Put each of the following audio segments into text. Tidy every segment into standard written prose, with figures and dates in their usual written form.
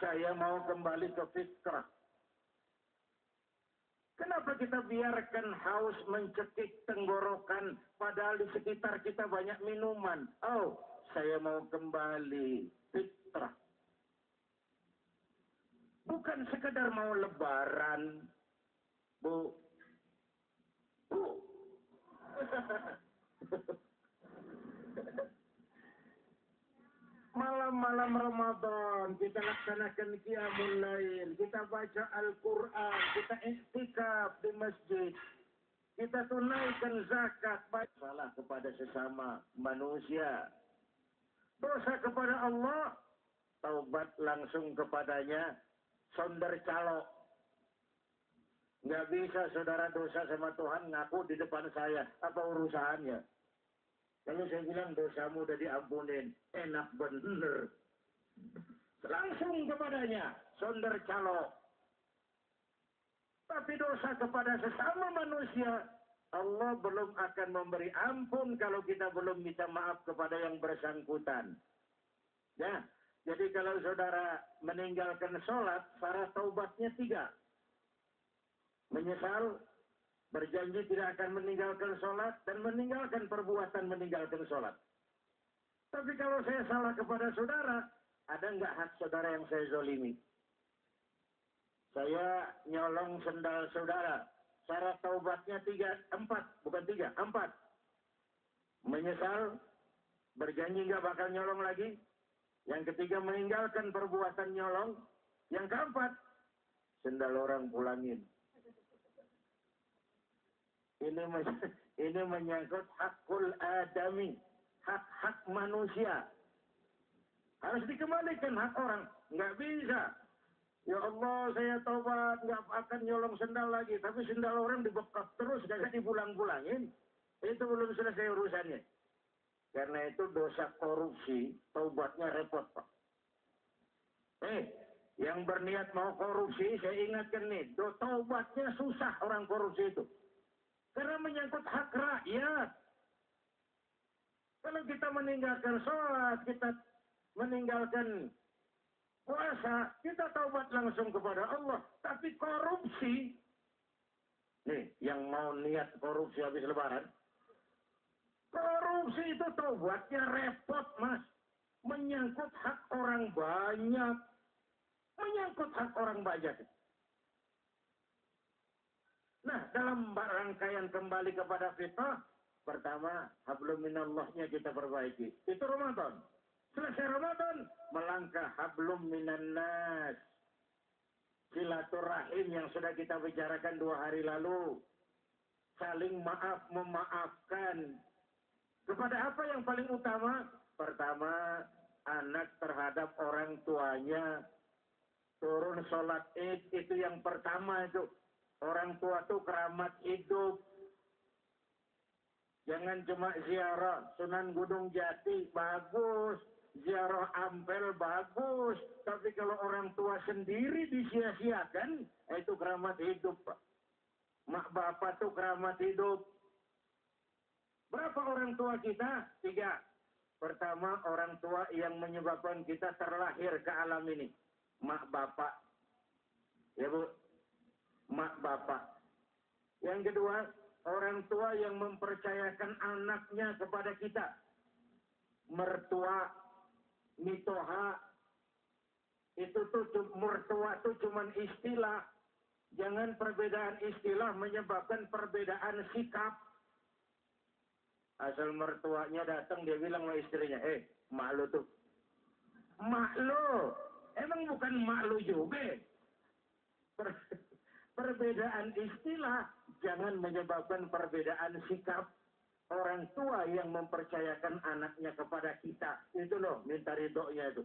Saya mau kembali ke fitrah. Kenapa kita biarkan haus mencekik tenggorokan, padahal di sekitar kita banyak minuman? Oh, saya mau kembali fitrah. Bukan sekedar mau lebaran, Bu. Malam-malam Ramadan kita laksanakan qiyamul lail, kita baca Al-Quran, kita iktikaf di masjid, kita tunaikan zakat, salah kepada sesama manusia, dosa kepada Allah, taubat langsung kepadanya, sonder calo. Nggak bisa saudara dosa sama Tuhan ngaku di depan saya, apa urusannya? Kalau saya bilang dosamu udah diampunin, enak bener. Langsung kepadanya, sonder calo. Tapi dosa kepada sesama manusia, Allah belum akan memberi ampun kalau kita belum minta maaf kepada yang bersangkutan. Ya, jadi kalau saudara meninggalkan sholat, syarat taubatnya 3. Menyesal, berjanji tidak akan meninggalkan sholat, dan meninggalkan perbuatan meninggalkan sholat. Tapi kalau saya salah kepada saudara, ada nggak hak saudara yang saya zolimi? Saya nyolong sendal saudara. Syarat taubatnya 4, bukan 3, 4. Menyesal, berjanji nggak bakal nyolong lagi. Yang ketiga, meninggalkan perbuatan nyolong. Yang keempat, sendal orang pulangin. Ini menyangkut hakul adami, hak-hak manusia. Harus dikembalikan hak orang. Nggak bisa. Ya Allah, saya taubat, nggak akan nyolong sendal lagi. Tapi sendal orang dibekap terus, nggak dipulang-pulangin. Itu belum selesai urusannya. Karena itu dosa korupsi, taubatnya repot, Pak. Yang berniat mau korupsi, saya ingatkan nih, taubatnya susah orang korupsi itu. Karena menyangkut hak rakyat. Kalau kita meninggalkan sholat, kita meninggalkan puasa, kita taubat langsung kepada Allah. Tapi korupsi, nih yang mau niat korupsi habis lebaran, korupsi itu taubatnya repot, Mas. Menyangkut hak orang banyak. Menyangkut hak orang banyak. Nah, dalam rangkaian kembali kepada fitrah, pertama, hablum minallahnya kita perbaiki. Itu Ramadan. Selesai Ramadan, melangkah hablum minannas. Silaturahim yang sudah kita bicarakan 2 hari lalu. Saling maaf, memaafkan. Kepada apa yang paling utama? Pertama, anak terhadap orang tuanya. Turun sholat id, itu yang pertama itu. Orang tua itu keramat hidup. Jangan cuma ziarah Sunan Gunung Jati, bagus. Ziarah Ampel, bagus. Tapi kalau orang tua sendiri disia-siakan, itu keramat hidup, Pak. Mak bapak itu keramat hidup. Berapa orang tua kita? 3. Pertama, orang tua yang menyebabkan kita terlahir ke alam ini. Mak bapak. Ya, Bu? Mak bapak. Yang kedua, orang tua yang mempercayakan anaknya kepada kita. Mertua, mitoha, itu tuh mertua itu cuma istilah. Jangan perbedaan istilah menyebabkan perbedaan sikap. Asal mertuanya datang dia bilang sama istrinya, mak lu tuh. Mak lu? Emang bukan mak lu juga? Perbedaan istilah jangan menyebabkan perbedaan sikap. Orang tua yang mempercayakan anaknya kepada kita, itu loh minta ridhonya itu.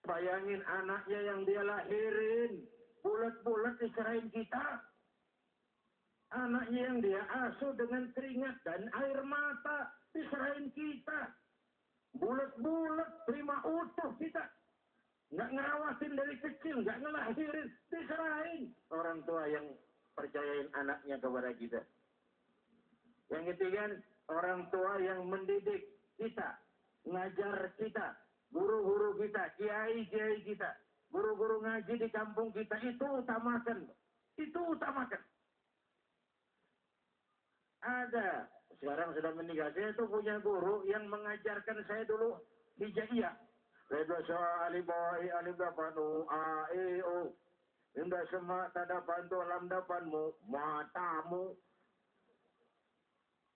Bayangin anaknya yang dia lahirin, bulat-bulat diserahin kita. Anaknya yang dia asuh dengan keringat dan air mata diserahin kita. Bulat-bulat terima utuh kita. Nggak ngerawatin dari kecil, nggak ngelahirin, diserahin. Orang tua yang percayain anaknya kepada kita. Yang ketiga, orang tua yang mendidik kita, ngajar kita. Guru-guru kita, kiai-kiai kita, guru-guru ngaji di kampung kita, itu utamakan. Itu utamakan. Ada, sekarang sudah meninggal. Saya itu punya guru yang mengajarkan saya dulu hijaiyah. Reda soal alibawai alibdapanu a e o. Indah semak tadapan tu alam dapanmu matamu.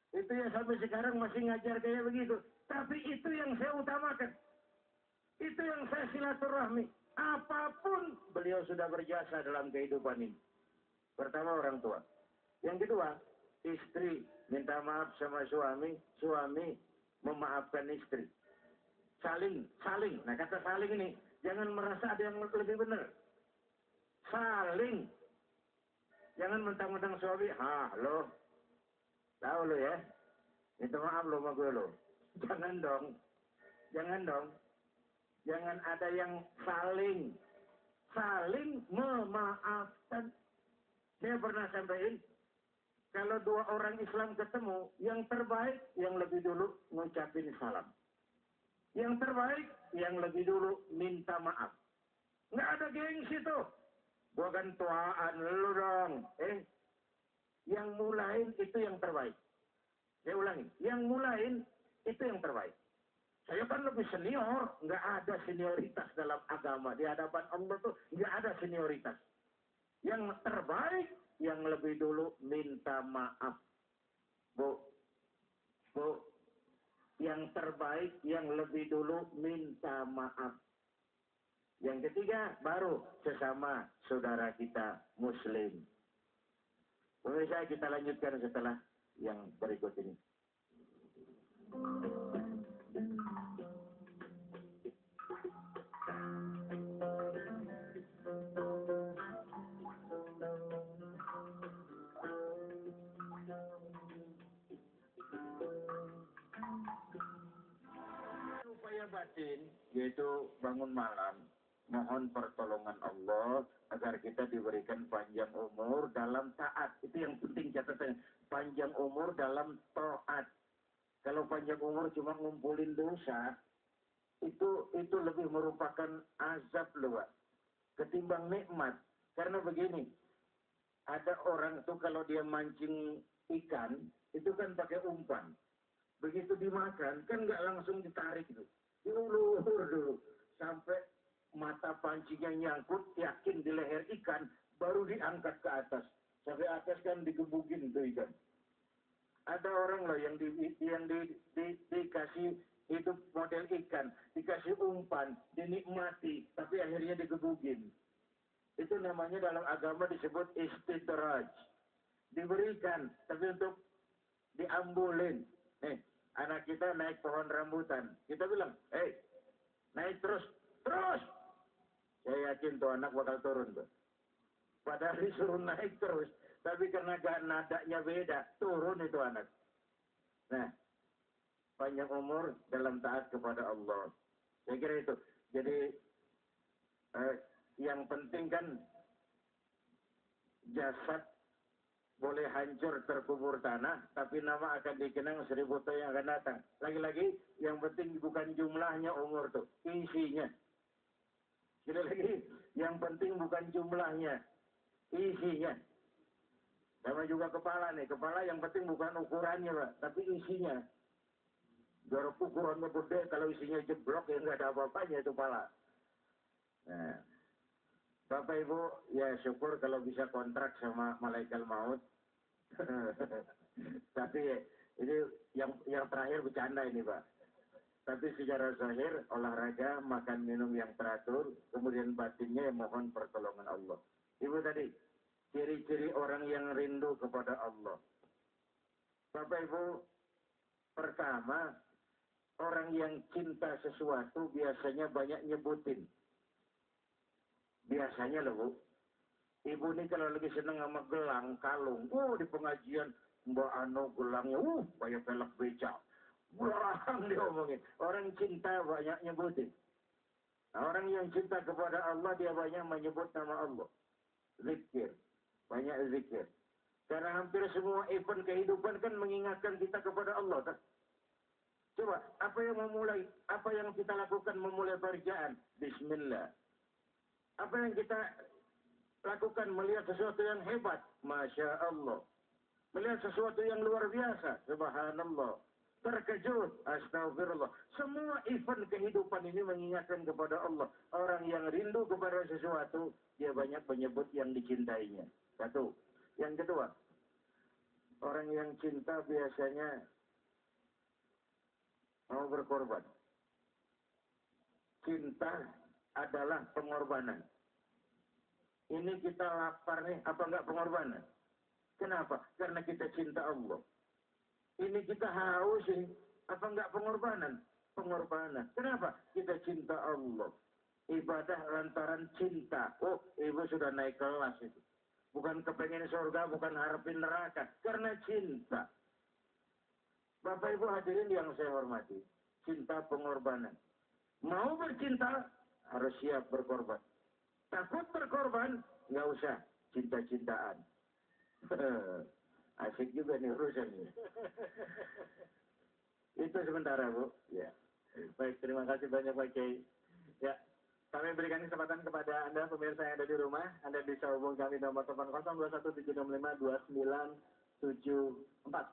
Itu yang sampai sekarang masih ngajar kayak begitu. Tapi itu yang saya utamakan. Itu yang saya silaturahmi. Apapun beliau sudah berjasa dalam kehidupan ini. Pertama orang tua. Yang kedua, istri minta maaf sama suami, suami memaafkan istri. Saling. Nah kata saling ini, jangan merasa ada yang lebih benar. Saling. Jangan mentang-mentang suami, lo, tahu lo ya, minta maaf lo sama gue lo. Jangan dong. Jangan ada yang saling memaafkan. Saya pernah sampaikan, kalau dua orang Islam ketemu, yang terbaik yang lebih dulu ngucapin salam. Yang terbaik yang lebih dulu minta maaf. Nggak ada gengsi tuh. Gua kan tuaan lu dong. Yang mulain itu yang terbaik. Saya ulangi, yang mulain itu yang terbaik. Saya kan lebih senior, nggak ada senioritas dalam agama. Di hadapan Allah tuh nggak ada senioritas. Yang terbaik yang lebih dulu minta maaf. Bu, yang terbaik yang lebih dulu minta maaf. Yang ketiga baru sesama saudara kita Muslim. Pemirsa, kita lanjutkan setelah yang berikut ini. Upaya batin, yaitu bangun malam, mohon pertolongan Allah agar kita diberikan panjang umur dalam taat. Itu yang penting catatan, panjang umur dalam taat. Kalau panjang umur cuma ngumpulin dosa, itu lebih merupakan azab loh, Pak, ketimbang nikmat. Karena begini, ada orang tuh kalau dia mancing ikan, itu kan pakai umpan. Begitu dimakan, kan nggak langsung ditarik itu. Diulur dulu. Sampai mata pancingnya nyangkut, yakin di leher ikan, baru diangkat ke atas. Sampai atas kan digebugin itu ikan. Ada orang loh yang dikasih hidup model ikan, dikasih umpan, dinikmati, tapi akhirnya digebugin. Itu namanya dalam agama disebut istidraj. Diberikan, tapi untuk diambulin. Nih, anak kita naik pohon rambutan. Kita bilang, naik terus. Saya yakin tuh anak bakal turun tuh. Padahal disuruh naik terus. Tapi karena gak nadanya beda, turun itu anak. Nah, panjang umur dalam taat kepada Allah. Saya kira itu. Jadi, yang penting kan jasad boleh hancur terkubur tanah, tapi nama akan dikenang 1000 tahun yang akan datang. Lagi-lagi, yang penting bukan jumlahnya umur tuh, isinya. Sekali lagi, yang penting bukan jumlahnya, isinya. Sama juga kepala nih, kepala yang penting bukan ukurannya, Pak, tapi isinya. Biar ukurannya gede, kalau isinya jeblok ya nggak ada apa-apanya itu kepala. Nah, Bapak Ibu, ya syukur kalau bisa kontrak sama malaikat maut. Tapi ini yang terakhir bercanda ini, Pak. Tapi secara zahir, olahraga, makan minum yang teratur, kemudian batinnya yang mohon pertolongan Allah. Ibu tadi, ciri-ciri orang yang rindu kepada Allah. Bapak Ibu, pertama, orang yang cinta sesuatu biasanya banyak nyebutin. Biasanya loh, Bu. Ibu ini kalau lagi seneng sama gelang, kalung, di pengajian, Mbak Ano gelangnya, kayak pelek becak. Gelang diomongin. Orang cinta banyak nyebutin. Nah, orang yang cinta kepada Allah, dia banyak menyebut nama Allah. Zikir. Banyak zikir. Karena hampir semua event kehidupan kan mengingatkan kita kepada Allah. Kan? Coba, apa yang kita lakukan memulai pekerjaan? Bismillah. Apa yang kita lakukan melihat sesuatu yang hebat? Masya Allah. Melihat sesuatu yang luar biasa? Subhanallah. Terkejut? Astagfirullah. Semua event kehidupan ini mengingatkan kepada Allah. Orang yang rindu kepada sesuatu, dia banyak menyebut yang dicintainya. Satu. Yang kedua, orang yang cinta biasanya mau berkorban. Cinta adalah pengorbanan. Ini kita lapar nih, apa enggak pengorbanan? Kenapa? Karena kita cinta Allah. Ini kita haus ini, apa enggak pengorbanan? Pengorbanan. Kenapa? Kita cinta Allah. Ibadah lantaran cinta. Oh, ibu sudah naik kelas itu. Bukan kepengen surga, bukan harapin neraka. Karena cinta. Bapak Ibu hadirin yang saya hormati. Cinta pengorbanan. Mau bercinta, harus siap berkorban. Takut berkorban, nggak usah cinta-cintaan. Asik juga nih urusan ini. Itu sementara, Bu. Ya. Baik, terima kasih banyak Pak Kiai. Ya, kami berikan kesempatan kepada Anda pemirsa yang ada di rumah. Anda bisa hubungi kami nomor telepon 0217652974.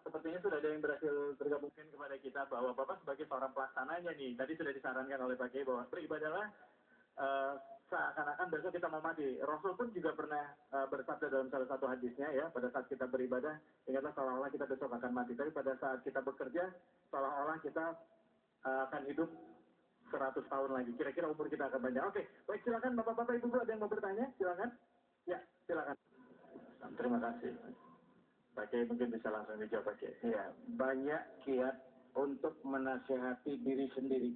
Sepertinya sudah ada yang berhasil bergabungkan kepada kita bahwa Bapak sebagai seorang pelaksananya nih, tadi sudah disarankan oleh Pak Kiai bahwa beribadahlah seakan-akan besok kita mau mati. Rasul pun juga pernah bersabda dalam salah satu hadisnya ya, pada saat kita beribadah, ingatlah seolah-olah kita besok akan mati. Tapi pada saat kita bekerja, seolah-olah kita akan hidup 100 tahun lagi. Kira-kira umur kita akan banyak. Oke, baik silakan Bapak-bapak Ibu ada yang mau bertanya? Silakan. Ya, silakan. Terima kasih. Pak Kiai mungkin bisa langsung dijawab Pak Kiai. Ya, banyak kiat untuk menasihati diri sendiri.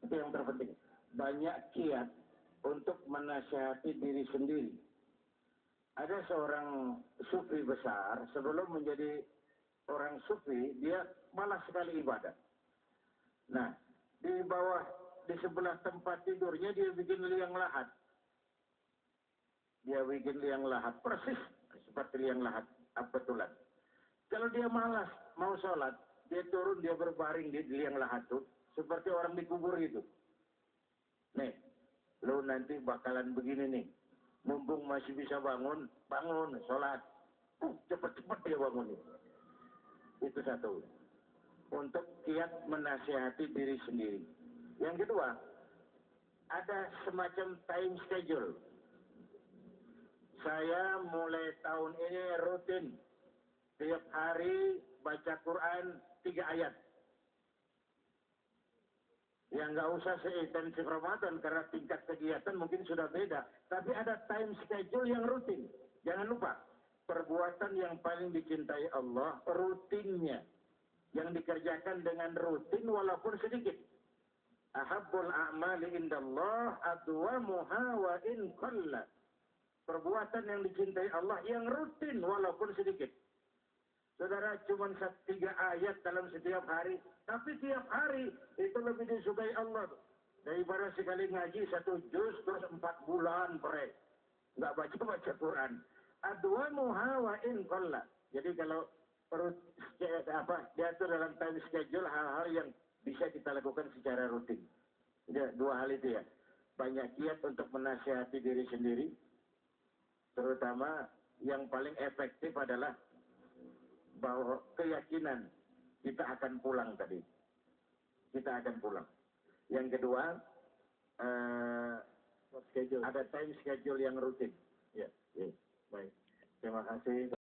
Itu yang terpenting. Banyak kiat untuk menasihati diri sendiri. Ada seorang sufi besar, sebelum menjadi orang sufi, dia malas sekali ibadah. Nah, di sebelah tempat tidurnya dia bikin liang lahat. Dia bikin liang lahat, persis seperti liang lahat, betulan. Kalau dia malas mau sholat, dia turun, dia berbaring di liang lahat itu, seperti orang dikubur itu. Nih, lu nanti bakalan begini nih. Mumpung masih bisa bangun, sholat. Cepet-cepet dia bangun. Itu satu. Untuk kiat menasihati diri sendiri. Yang kedua, ada semacam time schedule. Saya mulai tahun ini rutin. Tiap hari baca Quran 3 ayat. Ya nggak usah seintensif Ramadan karena tingkat kegiatan mungkin sudah beda. Tapi ada time schedule yang rutin. Jangan lupa, perbuatan yang paling dicintai Allah rutinnya. Yang dikerjakan dengan rutin walaupun sedikit. Ahabbul a'mali indallah adwamuha wa in qalla. Perbuatan yang dicintai Allah yang rutin walaupun sedikit. Saudara, cuma 3 ayat dalam setiap hari, tapi tiap hari itu lebih disukai Allah daripada sekali ngaji 1 juz terus 4 bulan break, nggak baca Quran. Adwamuha wa in qalla. Jadi kalau diatur dalam time schedule hal-hal yang bisa kita lakukan secara rutin. Ya, 2 hal itu ya. Banyak kiat untuk menasihati diri sendiri, terutama yang paling efektif adalah bahwa keyakinan kita akan pulang tadi. Kita akan pulang. Yang kedua, ada time schedule yang rutin. Ya, baik. Terima kasih.